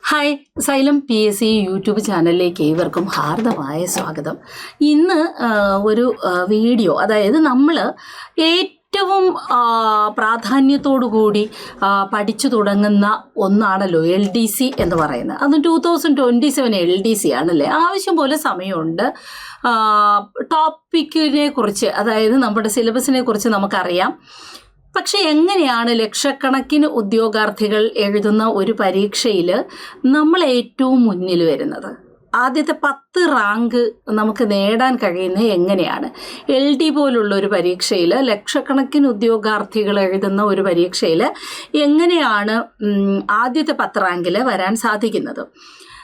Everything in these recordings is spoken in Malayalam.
ഹായ് സൈലം PSC യൂട്യൂബ് ചാനലിലേക്ക് ഏവർക്കും ഹാർദമായ സ്വാഗതം. ഇന്ന് ഒരു വീഡിയോ, അതായത് നമ്മൾ ഏറ്റവും പ്രാധാന്യത്തോടു കൂടി പഠിച്ചു തുടങ്ങുന്ന ഒന്നാണല്ലോ LDC എന്ന് പറയുന്നത്. അത് 2027 LDC ആണല്ലേ. ആവശ്യം പോലെ സമയമുണ്ട്. ടോപ്പിക്കിനെ കുറിച്ച്, അതായത് നമ്മുടെ സിലബസിനെ കുറിച്ച് നമുക്കറിയാം. പക്ഷെ എങ്ങനെയാണ് ലക്ഷക്കണക്കിന് ഉദ്യോഗാർത്ഥികൾ എഴുതുന്ന ഒരു പരീക്ഷയിൽ നമ്മൾ ഏറ്റവും മുന്നിൽ വരുന്നത്? ആദ്യത്തെ 10 റാങ്ക് നമുക്ക് നേടാൻ കഴിയുന്നത് എങ്ങനെയാണ്? LD പോലുള്ള ഒരു പരീക്ഷയിൽ, ലക്ഷക്കണക്കിന് ഉദ്യോഗാർത്ഥികൾ എഴുതുന്ന ഒരു പരീക്ഷയിൽ എങ്ങനെയാണ് ആദ്യത്തെ 10 റാങ്കിൽ വരാൻ സാധിക്കുന്നത്?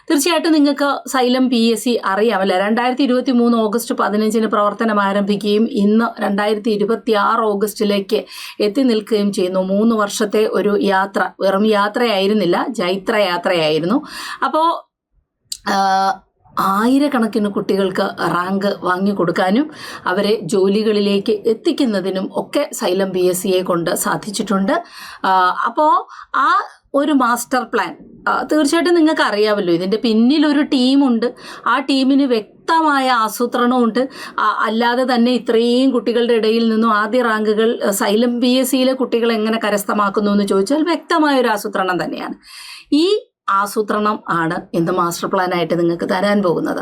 തീർച്ചയായിട്ടും നിങ്ങൾക്ക് സൈലം PSC അറിയാമല്ലോ. 2023 ഓഗസ്റ്റ് 15 പ്രവർത്തനം ആരംഭിക്കുകയും ഇന്ന് 2026 ഓഗസ്റ്റിലേക്ക് എത്തി നിൽക്കുകയും ചെയ്യുന്നു. 3 വർഷത്തെ ഒരു യാത്ര, വെറും യാത്രയായിരുന്നില്ല, ജൈത്രയാത്രയായിരുന്നു. അപ്പോൾ ആയിരക്കണക്കിന് കുട്ടികൾക്ക് റാങ്ക് വാങ്ങിക്കൊടുക്കാനും അവരെ ജോലികളിലേക്ക് എത്തിക്കുന്നതിനും ഒക്കെ സൈലം PSCയെ കൊണ്ട് സാധിച്ചിട്ടുണ്ട്. അപ്പോൾ ആ ഒരു മാസ്റ്റർ പ്ലാൻ തീർച്ചയായിട്ടും നിങ്ങൾക്ക് അറിയാമല്ലോ. ഇതിൻ്റെ പിന്നിലൊരു ടീമുണ്ട്. ആ ടീമിന് വ്യക്തമായ ആസൂത്രണമുണ്ട്. അല്ലാതെ തന്നെ ഇത്രയും കുട്ടികളുടെ ഇടയിൽ നിന്നും ആദ്യ റാങ്കുകൾ സൈലം PSCയിലെ കുട്ടികൾ എങ്ങനെ കരസ്ഥമാക്കുന്നു എന്ന് ചോദിച്ചാൽ വ്യക്തമായൊരു ആസൂത്രണം തന്നെയാണ്. ഈ ആസൂത്രണം ആണ് ഇന്ന് മാസ്റ്റർ പ്ലാനായിട്ട് നിങ്ങൾക്ക് തരാൻ പോകുന്നത്.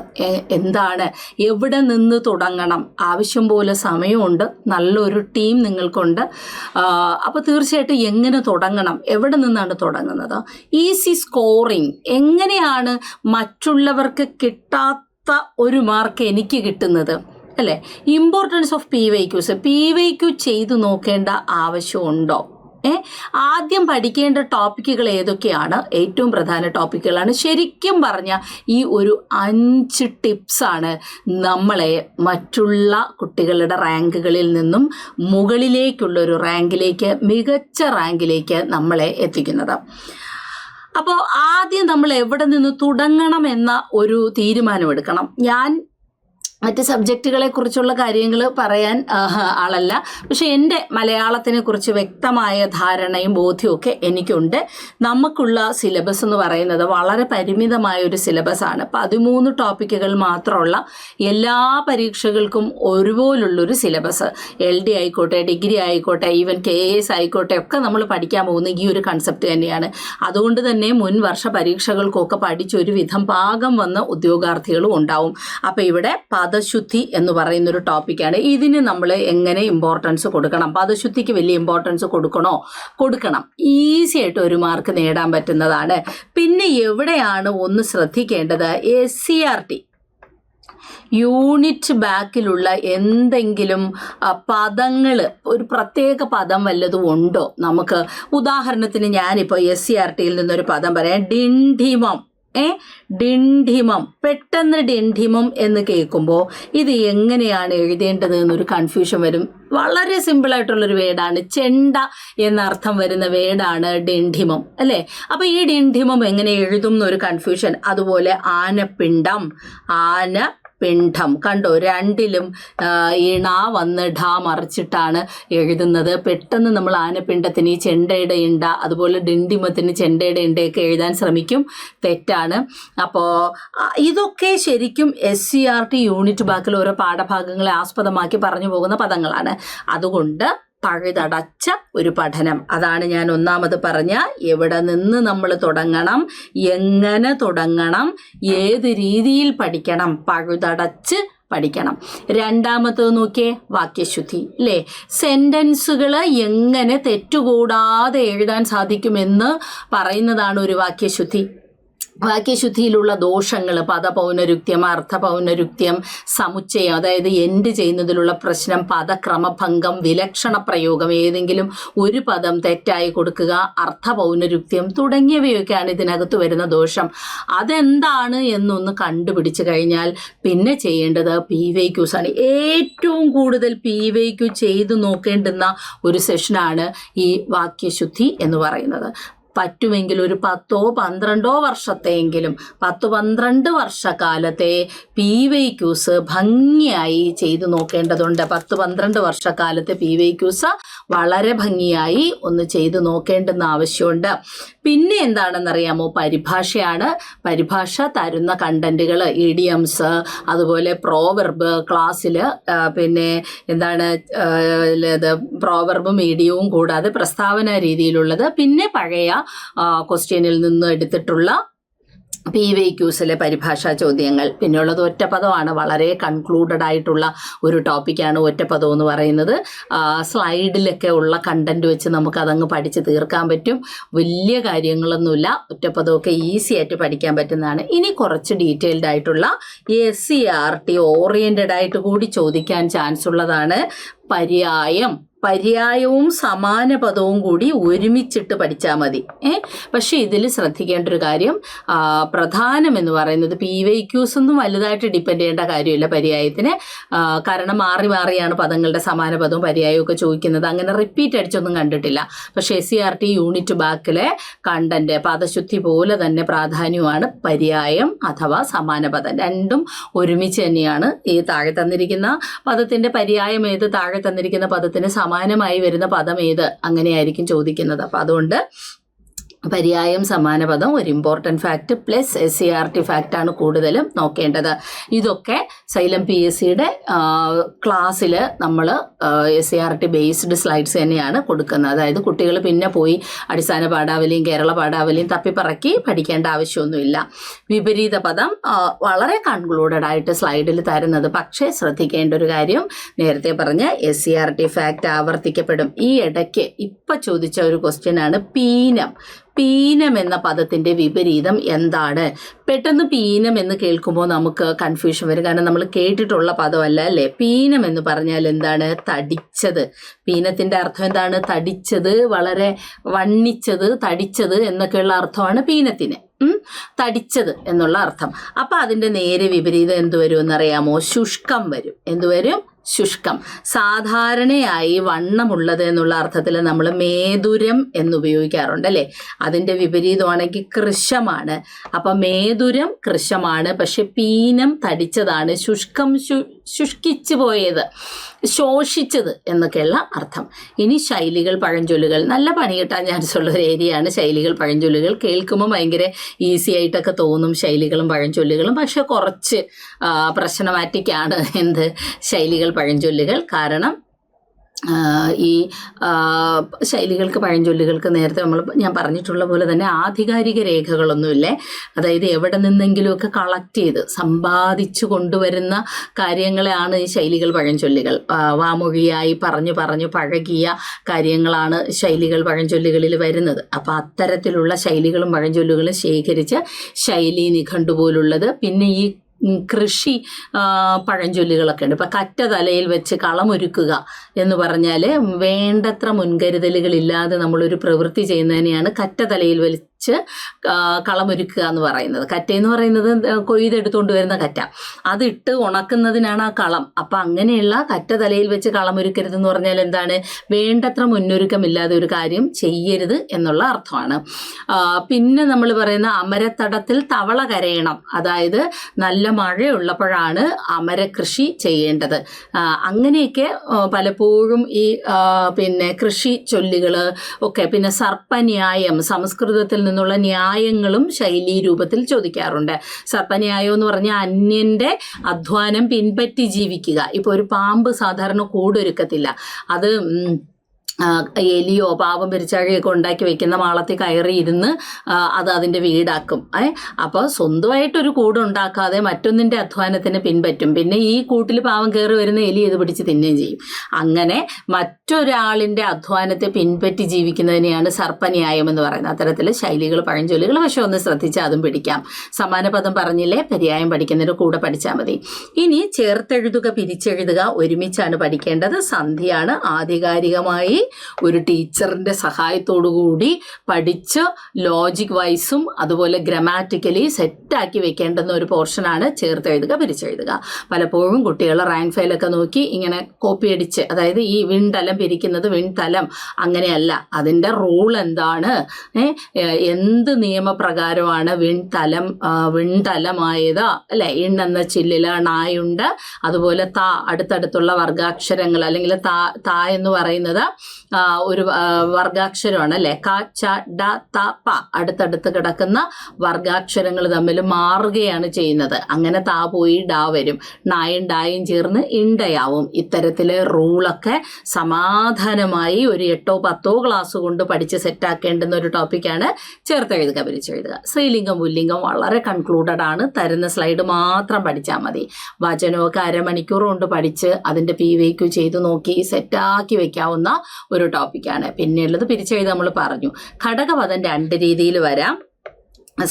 എന്താണ്, എവിടെ നിന്ന് തുടങ്ങണം, ആവശ്യം പോലെ സമയമുണ്ട്, നല്ലൊരു ടീം നിങ്ങൾക്കുണ്ട്. അപ്പോൾ തീർച്ചയായിട്ടും എങ്ങനെ തുടങ്ങണം, എവിടെ നിന്നാണ് തുടങ്ങുന്നത്, ഈസി സ്കോറിങ്, എങ്ങനെയാണ് മറ്റുള്ളവർക്ക് കിട്ടാത്ത ഒരു മാർക്ക് എനിക്ക് കിട്ടുന്നത്, അല്ലേ? ഇമ്പോർട്ടൻസ് ഓഫ് PYQ ചെയ്തു നോക്കേണ്ട ആവശ്യമുണ്ടോ? ആദ്യം പഠിക്കേണ്ട ടോപ്പിക്കുകൾ ഏതൊക്കെയാണ്? ഏറ്റവും പ്രധാന ടോപ്പിക്കുകളാണ്. ശരിക്കും പറഞ്ഞാൽ ഈ ഒരു 5 ടിപ്സാണ് നമ്മളെ മറ്റുള്ള കുട്ടികളുടെ റാങ്കുകളിൽ നിന്നും മുകളിലേക്കുള്ളൊരു റാങ്കിലേക്ക്, മികച്ച റാങ്കിലേക്ക് നമ്മളെ എത്തിക്കുന്നത്. അപ്പോൾ ആദ്യം നമ്മൾ എവിടെ നിന്ന് തുടങ്ങണം എന്ന ഒരു തീരുമാനമെടുക്കണം. ഞാൻ മറ്റ് സബ്ജക്റ്റുകളെ കുറിച്ചുള്ള കാര്യങ്ങൾ പറയാൻ ആളല്ല, പക്ഷെ എൻ്റെ മലയാളത്തിനെ കുറിച്ച് വ്യക്തമായ ധാരണയും ബോധ്യവും എനിക്കുണ്ട്. നമുക്കുള്ള സിലബസ് എന്ന് പറയുന്നത് വളരെ പരിമിതമായൊരു സിലബസാണ്. 13 ടോപ്പിക്കുകൾ മാത്രമുള്ള എല്ലാ പരീക്ഷകൾക്കും ഒരുപോലുള്ളൊരു സിലബസ്. LD ആയിക്കോട്ടെ, ഡിഗ്രി ആയിക്കോട്ടെ, ഈവൻ KS ആയിക്കോട്ടെ, ഒക്കെ നമ്മൾ പഠിക്കാൻ പോകുന്ന ഈ ഒരു കൺസെപ്റ്റ് തന്നെയാണ്. അതുകൊണ്ട് തന്നെ മുൻ വർഷ പരീക്ഷകൾക്കൊക്കെ പഠിച്ചൊരു വിധം പാകം വന്ന ഉദ്യോഗാർത്ഥികളും ഉണ്ടാവും. അപ്പോൾ ഇവിടെ പദശുദ്ധി എന്ന് പറയുന്നൊരു ടോപ്പിക്കാണ്. ഇതിന് നമ്മൾ എങ്ങനെ ഇമ്പോർട്ടൻസ് കൊടുക്കണം? പദശുദ്ധിക്ക് വലിയ ഇമ്പോർട്ടൻസ് കൊടുക്കണം. ഈസി ആയിട്ട് ഒരു മാർക്ക് നേടാൻ പറ്റുന്നതാണ്. പിന്നെ എവിടെയാണ് ഒന്ന് ശ്രദ്ധിക്കേണ്ടത്? SCERT യൂണിറ്റ് ബാക്കിലുള്ള എന്തെങ്കിലും പദങ്ങൾ, ഒരു പ്രത്യേക പദം വല്ലതും ഉണ്ടോ നമുക്ക്? ഉദാഹരണത്തിന് ഞാനിപ്പോൾ SCERTയിൽ നിന്നൊരു പദം പറയാം, ഡിണ്ഡിമം. ഡിണ്ഡിമം. പെട്ടെന്ന് ഡിണ്ഡിമം എന്ന് കേൾക്കുമ്പോൾ ഇത് എങ്ങനെയാണ് എഴുതേണ്ടത് എന്നൊരു കൺഫ്യൂഷൻ വരും. വളരെ സിമ്പിളായിട്ടുള്ളൊരു വേർഡാണ്. ചെണ്ട എന്നർത്ഥം വരുന്ന വേർഡാണ് ഡിണ്ഡിമം, അല്ലേ? അപ്പോൾ ഈ ഡിണ്ഡിമം എങ്ങനെ എഴുതും എന്നൊരു കൺഫ്യൂഷൻ. അതുപോലെ ആനപ്പിണ്ടം, പിണ്ഡം. കണ്ടോ, രണ്ടിലും ഇണ വന്ന് ഢ മറിച്ചിട്ടാണ് എഴുതുന്നത്. പെട്ടെന്ന് നമ്മൾ ആനപ്പിണ്ടത്തിന് ഈ ചെണ്ടയുടെ ഇണ്ട, അതുപോലെ ഡിണ്ഡിമത്തിന് ചെണ്ടയുടെ ഇണ്ടയൊക്കെ എഴുതാൻ ശ്രമിക്കും. തെറ്റാണ്. അപ്പോൾ ഇതൊക്കെ ശരിക്കും SCERT യൂണിറ്റ് ബാക്കിൽ ഓരോ പാഠഭാഗങ്ങളെ ആസ്പദമാക്കി പറഞ്ഞു പോകുന്ന പദങ്ങളാണ്. അതുകൊണ്ട് പഴുതടച്ച ഒരു പഠനം, അതാണ് ഞാൻ ഒന്നാമത് പറഞ്ഞ എവിടെ നിന്ന് നമ്മൾ തുടങ്ങണം, എങ്ങനെ തുടങ്ങണം, ഏത് രീതിയിൽ പഠിക്കണം, പഴുതടച്ച് പഠിക്കണം. രണ്ടാമത്തത് നോക്കിയേ, വാക്യശുദ്ധി, അല്ലേ? സെൻറ്റൻസുകൾ എങ്ങനെ തെറ്റുകൂടാതെ എഴുതാൻ സാധിക്കുമെന്ന് പറയുന്നതാണ് ഒരു വാക്യശുദ്ധി. വാക്യശുദ്ധിയിലുള്ള ദോഷങ്ങൾ, പദപൗനരുക്ത്യം, അർത്ഥപൗനരുക്ത്യം, സമുച്ചയം, അതായത് എൻഡ് ചെയ്യുന്നതിലുള്ള പ്രശ്നം, പദക്രമഭംഗം, വിലക്ഷണ പ്രയോഗം, ഏതെങ്കിലും ഒരു പദം തെറ്റായി കൊടുക്കുക, അർത്ഥപൗനരുക്ത്യം തുടങ്ങിയവയൊക്കെയാണ് ഇതിനകത്ത് വരുന്ന ദോഷം. അതെന്താണ് എന്നൊന്ന് കണ്ടുപിടിച്ചു കഴിഞ്ഞാൽ പിന്നെ ചെയ്യേണ്ടത് PYQs ആണ്. ഏറ്റവും കൂടുതൽ PYQ ചെയ്തു നോക്കേണ്ടുന്ന ഒരു സെഷനാണ് ഈ വാക്യശുദ്ധി എന്ന് പറയുന്നത്. പറ്റുമെങ്കിൽ ഒരു 10-12 വർഷത്തെയെങ്കിലും 10-12 വർഷക്കാലത്തെ PYQs ഭംഗിയായി ചെയ്തു നോക്കേണ്ടതുണ്ട്. 10-12 വർഷക്കാലത്തെ PYQs വളരെ ഭംഗിയായി ഒന്ന് ചെയ്തു നോക്കേണ്ടുന്ന ആവശ്യമുണ്ട്. പിന്നെ എന്താണെന്നറിയാമോ, പരിഭാഷയാണ്. പരിഭാഷ തരുന്ന കണ്ടന്റുകൾ ഇഡിയംസ്, അതുപോലെ പ്രോവെർബ് ക്ലാസ്സിൽ പിന്നെ എന്താണ് പ്രോവെർബും ഇഡിയവും കൂടാതെ പ്രസ്താവന രീതിയിലുള്ളത്, പിന്നെ പഴയ ക്വസ്റ്റ്യനിൽ നിന്ന് എടുത്തിട്ടുള്ള PYQസിലെ പരിഭാഷാ ചോദ്യങ്ങൾ. പിന്നെയുള്ളത് ഒറ്റപ്പദമാണ്. വളരെ കൺക്ലൂഡഡ് ആയിട്ടുള്ള ഒരു ടോപ്പിക്കാണ് ഒറ്റപ്പദം എന്ന് പറയുന്നത്. സ്ലൈഡിലൊക്കെ ഉള്ള കണ്ടന്റ് വെച്ച് നമുക്കതങ്ങ് പഠിച്ച് തീർക്കാൻ പറ്റും. വലിയ കാര്യങ്ങളൊന്നുമില്ല. ഒറ്റപ്പദമൊക്കെ ഈസി ആയിട്ട് പഠിക്കാൻ പറ്റുന്നതാണ്. ഇനി കുറച്ച് ഡീറ്റെയിൽഡ് ആയിട്ടുള്ള SCERT ഓറിയന്റഡ് ആയിട്ട് കൂടി ചോദിക്കാൻ ചാൻസ് ഉള്ളതാണ് പര്യായവും സമാന പദവും കൂടി ഒരുമിച്ചിട്ട് പഠിച്ചാൽ മതി. പക്ഷെ ഇതിൽ ശ്രദ്ധിക്കേണ്ട ഒരു കാര്യം, പ്രധാനം എന്ന് പറയുന്നത് PYQs ഒന്നും വലുതായിട്ട് ഡിപ്പെൻഡ് ചെയ്യേണ്ട കാര്യമില്ല പര്യായത്തിന്. കാരണം മാറി മാറിയാണ് പദങ്ങളുടെ സമാന പദവും പര്യായവും ഒക്കെ ചോദിക്കുന്നത്. അങ്ങനെ റിപ്പീറ്റ് അടിച്ചൊന്നും കണ്ടിട്ടില്ല. പക്ഷേ SCERT യൂണിറ്റ് ബാക്കിലെ കണ്ടന്റ് പദശുദ്ധി പോലെ തന്നെ പ്രാധാന്യമാണ് പര്യായം അഥവാ സമാന പദം. രണ്ടും ഒരുമിച്ച് തന്നെയാണ്. ഈ താഴെ തന്നിരിക്കുന്ന പദത്തിന്റെ പര്യായം ഏത്, താഴെ തന്നിരിക്കുന്ന പദത്തിന് സമാനമായി വരുന്ന പദം ഏത്, അങ്ങനെയായിരിക്കും ചോദിക്കുന്നത്. അപ്പം അതുകൊണ്ട് പര്യായം സമാന പദം ഒരു ഇമ്പോർട്ടൻറ്റ് ഫാക്റ്റ് പ്ലസ് SCERT ഫാക്റ്റാണ് കൂടുതലും നോക്കേണ്ടത്. ഇതൊക്കെ സൈലം PSCയുടെ ക്ലാസ്സിൽ നമ്മൾ SCERT ബേസ്ഡ് സ്ലൈഡ്സ് തന്നെയാണ് കൊടുക്കുന്നത്. അതായത് കുട്ടികൾ പിന്നെ പോയി അടിസ്ഥാന പാഠാവലിയും കേരള പാഠാവലിയും തപ്പിപ്പറക്കി പഠിക്കേണ്ട ആവശ്യമൊന്നുമില്ല. വിപരീത പദം വളരെ കൺക്ലൂഡഡ് ആയിട്ട് സ്ലൈഡിൽ തരുന്നത്. പക്ഷേ ശ്രദ്ധിക്കേണ്ട ഒരു കാര്യം, നേരത്തെ പറഞ്ഞ SCERT ഫാക്റ്റ് ആവർത്തിക്കപ്പെടും. ഈ ഇടയ്ക്ക് ഇപ്പം ചോദിച്ച ഒരു ക്വസ്റ്റ്യനാണ് പീനം എന്ന പദത്തിന്റെ വിപരീതം എന്താണ്? പെട്ടെന്ന് പീനം എന്ന് കേൾക്കുമ്പോൾ നമുക്ക് കൺഫ്യൂഷൻ വരും. കാരണം നമ്മൾ കേട്ടിട്ടുള്ള പദമല്ല അല്ലേ. പീനം എന്ന് പറഞ്ഞാൽ എന്താണ്? തടിച്ചത്. പീനത്തിന്റെ അർത്ഥം എന്താണ്? തടിച്ചത്, വളരെ വണ്ണിച്ചത്, തടിച്ചത് എന്നൊക്കെയുള്ള അർത്ഥമാണ് പീനത്തിന്. തടിച്ചത് എന്നുള്ള അർത്ഥം. അപ്പൊ അതിന്റെ നേരെ വിപരീതം എന്ത് വരും എന്നറിയാമോ? ശുഷ്കം വരും. എന്തുവരും? ശുഷ്കം. സാധാരണയായി വണ്ണമുള്ളത് എന്നുള്ള അർത്ഥത്തിൽ നമ്മൾ മേതുരം എന്നുപയോഗിക്കാറുണ്ട് അല്ലേ. അതിൻ്റെ വിപരീതമാണെങ്കിൽ കൃശമാണ്. അപ്പം മേതുരം കൃശമാണ്, പക്ഷെ പീനം തടിച്ചതാണ്. ശുഷ്കം ശുഷ്കിച്ചു പോയത്, ശോഷിച്ചത് എന്നൊക്കെയുള്ള അർത്ഥം. ഇനി ശൈലികൾ പഴഞ്ചൊല്ലുകൾ. നല്ല പണി കിട്ടാൻ ചാൻസ് ഉള്ള ഒരു ഏരിയയാണ് ശൈലികൾ പഴഞ്ചൊല്ലുകൾ. കേൾക്കുമ്പോൾ ഭയങ്കര ഈസി ആയിട്ടൊക്കെ തോന്നും ശൈലികളും പഴഞ്ചൊല്ലുകളും. പക്ഷെ കുറച്ച് പ്രശ്നമാറ്റിക്കാണ് ശൈലികൾ പഴഞ്ചൊല്ലുകൾ. കാരണം ഈ ശൈലികൾക്ക് പഴഞ്ചൊല്ലുകൾക്ക് നേരത്തെ ഞാൻ പറഞ്ഞിട്ടുള്ള പോലെ തന്നെ ആധികാരിക രേഖകളൊന്നുമില്ലേ. അതായത് എവിടെ നിന്നെങ്കിലുമൊക്കെ കളക്ട് ചെയ്ത് സമ്പാദിച്ചു കൊണ്ടുവരുന്ന കാര്യങ്ങളാണ് ഈ ശൈലികൾ പഴഞ്ചൊല്ലുകൾ. വാമൊഴിയായി പറഞ്ഞു പഴകിയ കാര്യങ്ങളാണ് ശൈലികൾ പഴഞ്ചൊല്ലുകളിൽ വരുന്നത്. അപ്പോൾ അത്തരത്തിലുള്ള ശൈലികളും പഴഞ്ചൊല്ലുകളും ശേഖരിച്ച് ശൈലി നിഘണ്ടു പോലുള്ളത്. പിന്നെ ഈ കൃഷി പഴഞ്ചൊല്ലുകളൊക്കെ ഉണ്ട്. ഇപ്പം കറ്റ തലയിൽ വെച്ച് കളമൊരുക്കുക എന്ന് പറഞ്ഞാൽ വേണ്ടത്ര മുൻകരുതലുകളില്ലാതെ നമ്മളൊരു പ്രവൃത്തി ചെയ്യുന്നതിനെയാണ് കറ്റ തലയിൽ വെച്ച് കളമൊരുക്കുക എന്ന് പറയുന്നത്. കറ്റയെന്ന് പറയുന്നത് കൊയ്തെടുത്തുകൊണ്ട് വരുന്ന കറ്റ, അതിട്ട് ഉണക്കുന്നതിനാണ് ആ കളം. അപ്പം അങ്ങനെയുള്ള കറ്റ തലയിൽ വെച്ച് കളമൊരുക്കരുതെന്ന് പറഞ്ഞാൽ എന്താണ്? വേണ്ടത്ര മുന്നൊരുക്കമില്ലാതെ ഒരു കാര്യം ചെയ്യരുത് എന്നുള്ള അർത്ഥമാണ്. പിന്നെ നമ്മൾ പറയുന്ന അമരത്തടത്തിൽ തവള കരയണം. അതായത് നല്ല മഴയുള്ളപ്പോഴാണ് അമരകൃഷി ചെയ്യേണ്ടത്. അങ്ങനെയൊക്കെ പലപ്പോഴും ഈ പിന്നെ കൃഷി ചൊല്ലുകൾ ഒക്കെ. പിന്നെ സർപ്പന്യായം, സംസ്കൃതത്തിൽ നിന്നുള്ള ന്യായങ്ങളും ശൈലീ രൂപത്തിൽ ചോദിക്കാറുണ്ട്. സർപ്പന്യായം എന്ന് പറഞ്ഞാൽ അന്യന്റെ അധ്വാനം പിൻപറ്റി ജീവിക്കുക. ഇപ്പോൾ ഒരു പാമ്പ് സാധാരണ കൂടൊരുക്കത്തില്ല. അത് എലിയോ പാവം പെരിച്ചാഴിയൊക്കെ ഉണ്ടാക്കി വെക്കുന്ന മാളത്തിൽ കയറി ഇരുന്ന് അത് അതിൻ്റെ വീടാക്കും. അപ്പോൾ സ്വന്തമായിട്ടൊരു കൂടുണ്ടാക്കാതെ മറ്റൊന്നിൻ്റെ അധ്വാനത്തിന് പിൻപറ്റും. പിന്നെ ഈ കൂട്ടിൽ പാവം കയറി വരുന്ന എലി ഇത് പിടിച്ച് തിന്നുകയും ചെയ്യും. അങ്ങനെ മറ്റൊരാളിൻ്റെ അധ്വാനത്തെ പിൻപറ്റി ജീവിക്കുന്നതിനെയാണ് സർപ്പന്യായം എന്ന് പറയുന്നത്. അത്തരത്തിൽ ശൈലികൾ പഴഞ്ചൊല്ലുകൾ. പക്ഷെ ഒന്ന് ശ്രദ്ധിച്ചാൽ അതും പിടിക്കാം. സമാന പദം പറഞ്ഞില്ലേ, പര്യായം പഠിക്കുന്നതിൻ്റെ കൂടെ പഠിച്ചാൽ മതി. ഇനി ചേർത്തെഴുതുക പിരിച്ചെഴുതുക ഒരുമിച്ചാണ് പഠിക്കേണ്ടത്. സന്ധിയാണ് ആധികാരികമായി ഒരു ടീച്ചറിൻ്റെ സഹായത്തോടു കൂടി പഠിച്ച് ലോജിക് വൈസും അതുപോലെ ഗ്രാമാറ്റിക്കലി സെറ്റാക്കി വെക്കേണ്ടുന്ന ഒരു പോർഷനാണ് ചേർത്തെഴുതുക പിരിച്ചെഴുതുക. പലപ്പോഴും കുട്ടികൾ റാങ്ക് ഫയലൊക്കെ നോക്കി ഇങ്ങനെ കോപ്പി അടിച്ച്, അതായത് ഈ വിൺതലം പിരിക്കുന്നത് വിൺതലം അങ്ങനെയല്ല, അതിൻ്റെ റൂൾ എന്താണ്, എന്ത് നിയമപ്രകാരമാണ് വിൺതലമായത് അല്ലെ. ഇൺ എന്ന ചില്ലിൽ നായുണ്ട്, അതുപോലെ താ അടുത്തടുത്തുള്ള വർഗാക്ഷരങ്ങൾ അല്ലെങ്കിൽ താ എന്ന് പറയുന്നത് ഒരു വർഗാക്ഷരമാണ് അല്ലെ. ക ച ഡ ത പ അടുത്തടുത്ത് കിടക്കുന്ന വർഗാക്ഷരങ്ങൾ തമ്മിൽ മാറുകയാണ് ചെയ്യുന്നത്. അങ്ങനെ താ പോയി ഡാ വരും, നായും ഡായും ചേർന്ന് ഇണ്ടയാവും. ഇത്തരത്തിലെ റൂളൊക്കെ സമാധാനമായി ഒരു 8ഓ 10ഓ ക്ലാസ് കൊണ്ട് പഠിച്ച് സെറ്റാക്കേണ്ടുന്ന ഒരു ടോപ്പിക്കാണ് ചേർത്തെഴുതുക പിരിച്ചെഴുതുക. സ്ത്രീലിംഗം പുല്ലിംഗം വളരെ കൺക്ലൂഡഡ് ആണ്, തരുന്ന സ്ലൈഡ് മാത്രം പഠിച്ചാൽ മതി. വചനമൊക്കെ അരമണിക്കൂർ കൊണ്ട് പഠിച്ച് അതിൻ്റെ PYQ ചെയ്ത് നോക്കി സെറ്റാക്കി വെക്കാവുന്ന ഒരു ടോപ്പിക്കാണ്. പിന്നെയുള്ളത് പിരിച്ചെഴുതി നമ്മൾ പറഞ്ഞു. ഘടകപദം 2 രീതിയിൽ വരാം.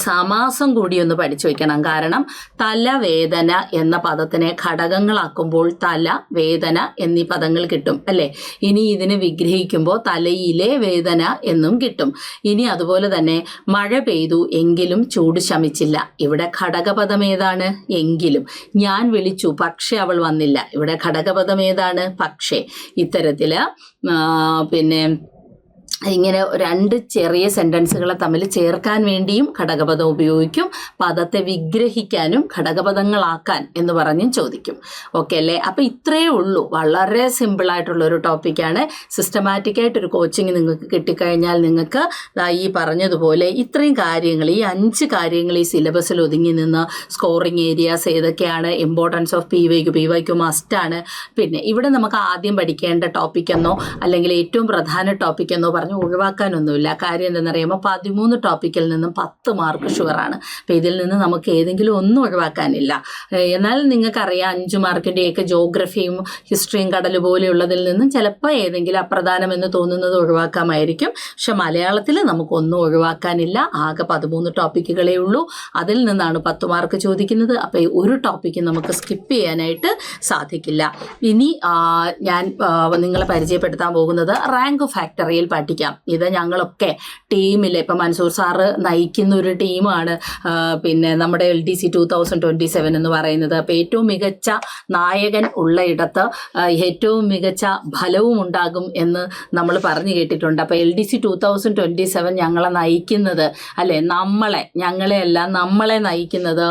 സമാസം കൂടി ഒന്ന് പഠിച്ചു വെക്കണം. കാരണം തലവേദന എന്ന പദത്തിനെ ഘടകങ്ങളാക്കുമ്പോൾ തല വേദന എന്നീ പദങ്ങൾ കിട്ടും അല്ലേ. ഇനി ഇതിന് വിഗ്രഹിക്കുമ്പോൾ തലയിലെ വേദന എന്നും കിട്ടും. ഇനി അതുപോലെ തന്നെ മഴ പെയ്തു എങ്കിലും ചൂട് ശമിച്ചില്ല. ഇവിടെ ഘടകപദം ഏതാണ്? എങ്കിലും. ഞാൻ വിളിച്ചു പക്ഷേ അവൾ വന്നില്ല. ഇവിടെ ഘടകപദം ഏതാണ്? പക്ഷേ. ഇത്തരത്തിൽ പിന്നെ ഇങ്ങനെ 2 ചെറിയ സെൻറ്റൻസുകളെ തമ്മിൽ ചേർക്കാൻ വേണ്ടിയും ഘടകപദം ഉപയോഗിക്കും. പദത്തെ വിഗ്രഹിക്കാനും ഘടകപദങ്ങളാക്കാൻ എന്ന് പറഞ്ഞും ചോദിക്കും. ഓക്കെ അല്ലേ. അപ്പോൾ ഇത്രയേ ഉള്ളൂ. വളരെ സിമ്പിളായിട്ടുള്ളൊരു ടോപ്പിക്കാണ്. സിസ്റ്റമാറ്റിക്കായിട്ടൊരു കോച്ചിങ് നിങ്ങൾക്ക് കിട്ടിക്കഴിഞ്ഞാൽ നിങ്ങൾക്ക് ഈ പറഞ്ഞതുപോലെ ഇത്രയും കാര്യങ്ങൾ, ഈ 5 കാര്യങ്ങൾ ഈ സിലബസിൽ ഒതുങ്ങി നിന്ന് സ്കോറിങ് ഏരിയാസ് ഏതൊക്കെയാണ്, ഇമ്പോർട്ടൻസ് ഓഫ് PYQ മസ്റ്റാണ്. പിന്നെ ഇവിടെ നമുക്ക് ആദ്യം പഠിക്കേണ്ട ടോപ്പിക്കെന്നോ അല്ലെങ്കിൽ ഏറ്റവും പ്രധാന ടോപ്പിക്കെന്നോ പറഞ്ഞ് ഒഴിവാക്കാനൊന്നുമില്ല. കാര്യം എന്തെന്നറിയുമ്പോൾ 13 ടോപ്പിക്കിൽ നിന്നും 10 മാർക്ക് ഷുവറാണ്. അപ്പോൾ ഇതിൽ നിന്ന് നമുക്ക് ഏതെങ്കിലും ഒന്നും ഒഴിവാക്കാനില്ല. എന്നാൽ നിങ്ങൾക്കറിയാം 5 മാർക്കിൻ്റെയൊക്കെ ജോഗ്രഫിയും ഹിസ്റ്ററിയും കടൽ പോലെയുള്ളതിൽ നിന്നും ചിലപ്പോൾ ഏതെങ്കിലും അപ്രധാനമെന്ന് തോന്നുന്നത് ഒഴിവാക്കാമായിരിക്കും. പക്ഷെ മലയാളത്തിൽ നമുക്കൊന്നും ഒഴിവാക്കാനില്ല. ആകെ 13 ടോപ്പിക്കുകളേ ഉള്ളൂ. അതിൽ നിന്നാണ് 10 മാർക്ക് ചോദിക്കുന്നത്. അപ്പോൾ ഒരു ടോപ്പിക്ക് നമുക്ക് സ്കിപ്പ് ചെയ്യാനായിട്ട് സാധിക്കില്ല. ഇനി ഞാൻ നിങ്ങളെ പരിചയപ്പെടുത്താൻ പോകുന്നത് റാങ്ക് ഫാക്ടറിയിൽ പഠിക്കാം. ഇത് ഞങ്ങളൊക്കെ ടീമിൽ ഇപ്പം മൻസൂർ സാറ് നയിക്കുന്ന ഒരു ടീമാണ് പിന്നെ നമ്മുടെ LDC 2027 എന്ന് പറയുന്നത്. അപ്പോൾ ഏറ്റവും മികച്ച നായകൻ ഉള്ള ഇടത്ത് ഏറ്റവും മികച്ച ഫലവും ഉണ്ടാകും എന്ന് നമ്മൾ പറഞ്ഞു കേട്ടിട്ടുണ്ട്. അപ്പോൾ LDC 2027 ഞങ്ങളെ നയിക്കുന്നത് അല്ലേ, ഞങ്ങളെയല്ല നമ്മളെ നയിക്കുന്നത്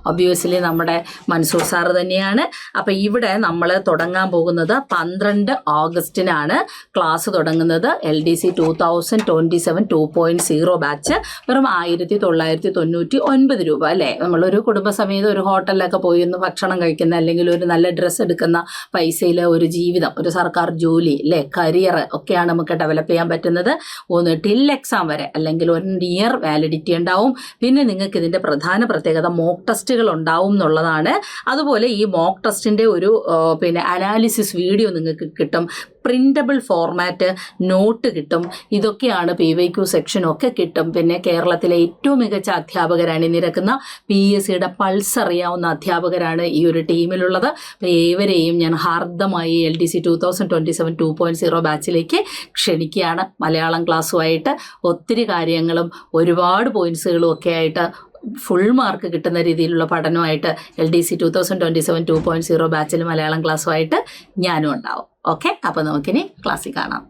ഒബ്വിയസ്ലി നമ്മുടെ മൻസൂർ സാറ് തന്നെയാണ്. അപ്പോൾ ഇവിടെ നമ്മൾ തുടങ്ങാൻ പോകുന്നത് 12 ഓഗസ്റ്റിനാണ് ക്ലാസ് തുടങ്ങുന്നത്. LDC 2027 2.0 ബാച്ച് വെറും 1999 രൂപ അല്ലേ. നമ്മളൊരു കുടുംബസമേതം ഒരു ഹോട്ടലിലൊക്കെ പോയി ഒന്ന് ഭക്ഷണം കഴിക്കുന്ന അല്ലെങ്കിൽ ഒരു നല്ല ഡ്രസ്സ് എടുക്കുന്ന പൈസയിൽ ഒരു ജീവിതം, ഒരു സർക്കാർ ജോലി അല്ലേ, കരിയർ ഒക്കെയാണ് നമുക്ക് ഡെവലപ്പ് ചെയ്യാൻ പറ്റുന്നത്. ടിൽ എക്സാം വരെ അല്ലെങ്കിൽ 1 ഇയർ വാലിഡിറ്റി ഉണ്ടാവും. പിന്നെ നിങ്ങൾക്ക് ഇതിൻ്റെ പ്രധാന പ്രത്യേകത മോക്ക് ടെസ്റ്റുകൾ ഉണ്ടാവും എന്നുള്ളതാണ്. അതുപോലെ ഈ മോക്ക് ടെസ്റ്റിൻ്റെ ഒരു പിന്നെ അനാലിസിസ് വീഡിയോ നിങ്ങൾക്ക് കിട്ടും. പ്രിൻ്റബിൾ ഫോർമാറ്റ് നോട്ട് കിട്ടും. ഇതൊക്കെയാണ് PYQ സെക്ഷനൊക്കെ കിട്ടും. പിന്നെ കേരളത്തിലെ ഏറ്റവും മികച്ച അധ്യാപകരാണ് അണിനിരക്കുന്ന PSCയുടെ പൾസ് അറിയാവുന്ന അധ്യാപകരാണ് ഈ ഒരു ടീമിലുള്ളത്. അപ്പോൾ ഏവരെയും ഞാൻ ഹാർദമായി LDC 2027 2.0 ബാച്ചിലേക്ക് ക്ഷണിക്കുകയാണ്. മലയാളം ക്ലാസ്സുമായിട്ട് ഒത്തിരി കാര്യങ്ങളും ഒരുപാട് പോയിൻറ്റ്സുകളും ഒക്കെ ആയിട്ട് ഫുൾ മാർക്ക് കിട്ടുന്ന രീതിയിലുള്ള പഠനമായിട്ട് LDC 2027 2.0 ബാച്ചിൽ മലയാളം ക്ലാസ്സുമായിട്ട് ഞാനും ഉണ്ടാവും. ഓക്കെ, അപ്പോൾ നമുക്കിനി ക്ലാസ്സിൽ കാണാം.